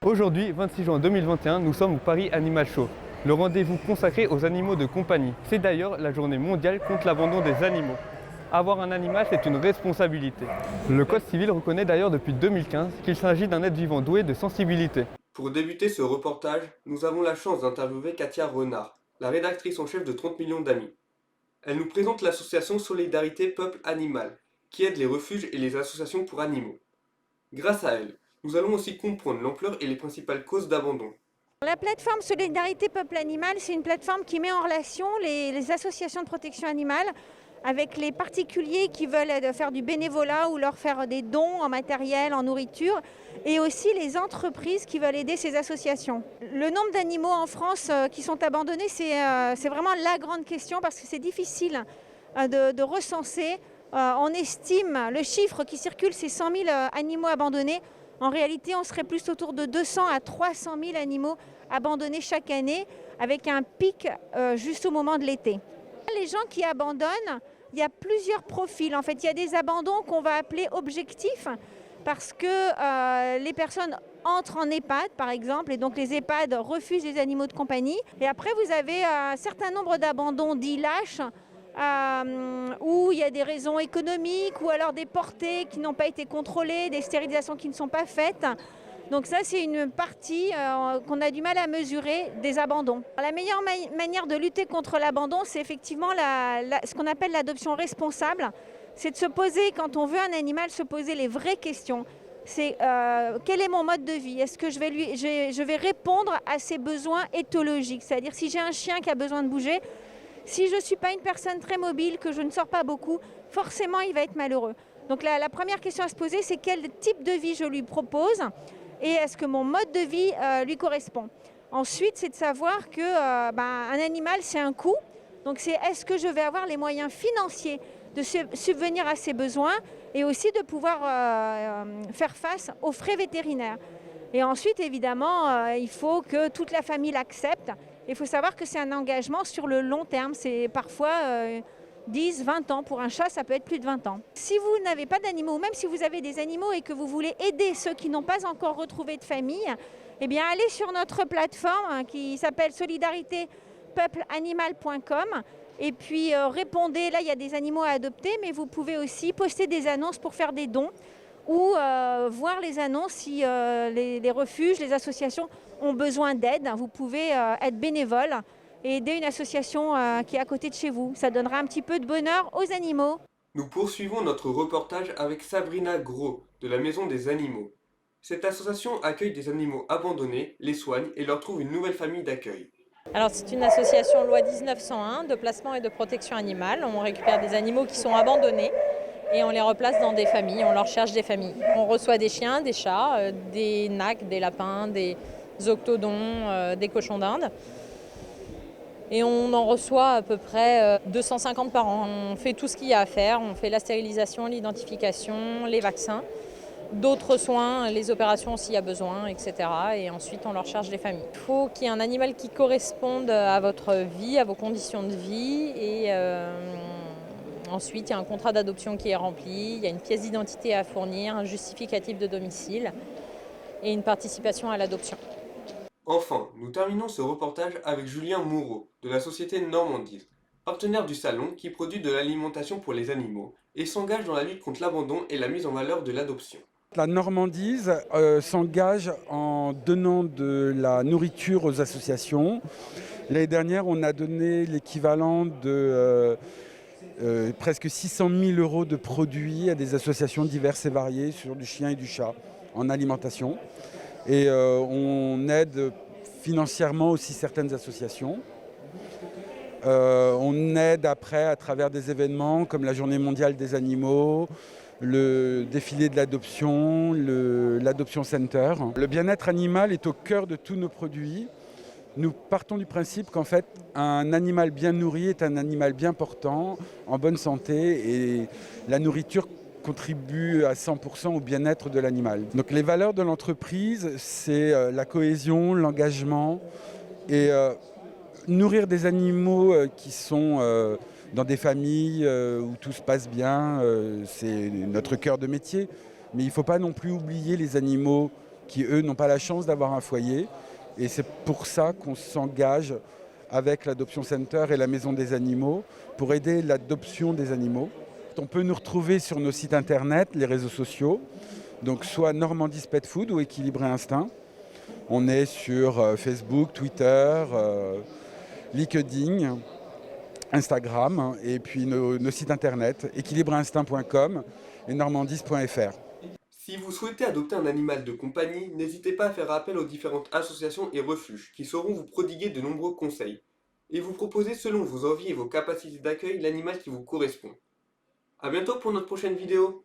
Aujourd'hui, 26 juin 2021, nous sommes au Paris Animal Show, le rendez-vous consacré aux animaux de compagnie. C'est d'ailleurs la journée mondiale contre l'abandon des animaux. Avoir un animal, c'est une responsabilité. Le Code civil reconnaît d'ailleurs depuis 2015 qu'il s'agit d'un être vivant doué de sensibilité. Pour débuter ce reportage, nous avons la chance d'interviewer Katia Renard, la rédactrice en chef de 30 millions d'amis. Elle nous présente l'association Solidarité Peuple Animal, qui aide les refuges et les associations pour animaux. Grâce à elle, nous allons aussi comprendre l'ampleur et les principales causes d'abandon. La plateforme Solidarité Peuple Animal, c'est une plateforme qui met en relation les associations de protection animale avec les particuliers qui veulent faire du bénévolat ou leur faire des dons en matériel, en nourriture, et aussi les entreprises qui veulent aider ces associations. Le nombre d'animaux en France qui sont abandonnés, c'est vraiment la grande question parce que c'est difficile de recenser. On estime, le chiffre qui circule, c'est 100 000 animaux abandonnés. En réalité, on serait plus autour de 200 à 300 000 animaux abandonnés chaque année, avec un pic juste au moment de l'été. Les gens qui abandonnent, il y a plusieurs profils. En fait, il y a des abandons qu'on va appeler objectifs, parce que les personnes entrent en EHPAD, par exemple, et donc les EHPAD refusent les animaux de compagnie. Et après, vous avez un certain nombre d'abandons dits lâches, où il y a des raisons économiques ou alors des portées qui n'ont pas été contrôlées, des stérilisations qui ne sont pas faites. Donc ça, c'est une partie qu'on a du mal à mesurer des abandons. La meilleure manière de lutter contre l'abandon, c'est effectivement ce qu'on appelle l'adoption responsable. C'est de se poser, quand on veut un animal, se poser les vraies questions. C'est quel est mon mode de vie? Est-ce que je vais répondre à ses besoins éthologiques? C'est-à-dire si j'ai un chien qui a besoin de bouger, si je ne suis pas une personne très mobile, que je ne sors pas beaucoup, forcément il va être malheureux. Donc la première question à se poser, c'est quel type de vie je lui propose et est-ce que mon mode de vie lui correspond. Ensuite, c'est de savoir qu'un animal, c'est un coût. Donc c'est est-ce que je vais avoir les moyens financiers de subvenir à ses besoins et aussi de pouvoir faire face aux frais vétérinaires. Et ensuite, évidemment, il faut que toute la famille l'accepte. Il faut savoir que c'est un engagement sur le long terme. C'est parfois 10, 20 ans. Pour un chat, ça peut être plus de 20 ans. Si vous n'avez pas d'animaux, ou même si vous avez des animaux et que vous voulez aider ceux qui n'ont pas encore retrouvé de famille, eh bien, allez sur notre plateforme qui s'appelle solidaritépeupleanimal.com et puis répondez. Là, il y a des animaux à adopter, mais vous pouvez aussi poster des annonces pour faire des dons ou voir les annonces si les refuges, les associations ont besoin d'aide. Vous pouvez être bénévole et aider une association qui est à côté de chez vous. Ça donnera un petit peu de bonheur aux animaux. Nous poursuivons notre reportage avec Sabrina Gros, de la Maison des Animaux. Cette association accueille des animaux abandonnés, les soigne et leur trouve une nouvelle famille d'accueil. Alors c'est une association loi 1901 de placement et de protection animale. On récupère des animaux qui sont abandonnés et on les replace dans des familles, on leur cherche des familles. On reçoit des chiens, des chats, des nacs, des lapins, des octodons, des cochons d'Inde. Et on en reçoit à peu près 250 par an. On fait tout ce qu'il y a à faire, on fait la stérilisation, l'identification, les vaccins, d'autres soins, les opérations s'il y a besoin, etc. Et ensuite on leur charge les familles. Il faut qu'il y ait un animal qui corresponde à votre vie, à vos conditions de vie. Et ensuite il y a un contrat d'adoption qui est rempli, il y a une pièce d'identité à fournir, un justificatif de domicile et une participation à l'adoption. Enfin, nous terminons ce reportage avec Julien Moureau, de la société Normandise, partenaire du salon qui produit de l'alimentation pour les animaux et s'engage dans la lutte contre l'abandon et la mise en valeur de l'adoption. La Normandise s'engage en donnant de la nourriture aux associations. L'année dernière, on a donné l'équivalent de presque 600 000 euros de produits à des associations diverses et variées sur du chien et du chat en alimentation. Et on aide financièrement aussi certaines associations. On aide après à travers des événements comme la Journée mondiale des animaux, le défilé de l'adoption, l'Adoption Center. Le bien-être animal est au cœur de tous nos produits. Nous partons du principe qu'en fait, un animal bien nourri est un animal bien portant, en bonne santé, et la nourriture contribue à 100% au bien-être de l'animal. Donc les valeurs de l'entreprise, c'est la cohésion, l'engagement et nourrir des animaux qui sont dans des familles où tout se passe bien, c'est notre cœur de métier. Mais il ne faut pas non plus oublier les animaux qui eux n'ont pas la chance d'avoir un foyer. Et c'est pour ça qu'on s'engage avec l'Adoption Center et la Maison des Animaux pour aider l'adoption des animaux. On peut nous retrouver sur nos sites internet, les réseaux sociaux, donc soit Normandis Pet Food ou Équilibré Instinct. On est sur Facebook, Twitter, LinkedIn, Instagram et puis nos sites internet équilibrainstinct.com et normandis.fr. Si vous souhaitez adopter un animal de compagnie, n'hésitez pas à faire appel aux différentes associations et refuges qui sauront vous prodiguer de nombreux conseils et vous proposer selon vos envies et vos capacités d'accueil l'animal qui vous correspond. A bientôt pour notre prochaine vidéo.